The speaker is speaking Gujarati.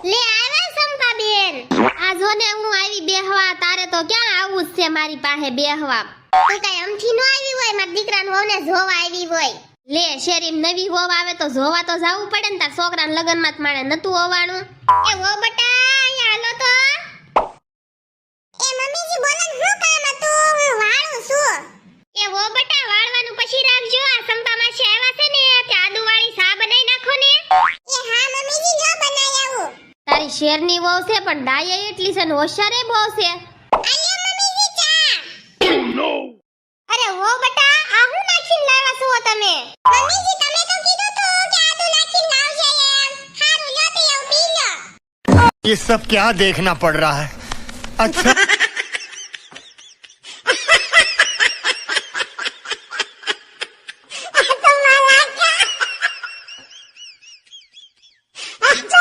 લે આવે સંપા બેન આ જો ને હું આવી બેહવા તારે તો ક્યાં આવું જ છે મારી પાસે બેહવા તું કઈ અમથી નો આવી હોય મારા દીકરાનું વહુને જોવા આવી હોય લે શેરીમ નવી વહુ આવે તો જોવા તો જાવું પડે ને તાર છોકરાના લગનમાં જ માણે નતું હોવાનું એ વો બટા અહીંયા હાલો તો એ મમ્મીજી બોલો ને શું કામ હતું હું વાળું છું એ વો બટા વાળવાનું પછી રાખજો આ સંપા માસી આવ્યા છે ને તે આદુવાળી ચા બનાવી નાખો ને એ હા મમ્મીજી જો બનાવી આવું તારી શેરની વહુ છે પણ ડાયા એટલી છે ને હોશિયારે બહુ છે આલ્યો મમ્મીજી ચા અરે વો બટા આ હું નાખીને લાવ્યા છો તમે મમ્મીજી તમે તો કીધું તો કે આદુ નાખીને લાવજે એમ હારું લ્યો તે આવ પી લો ये सब क्या देखना पड़ रहा है अच्छा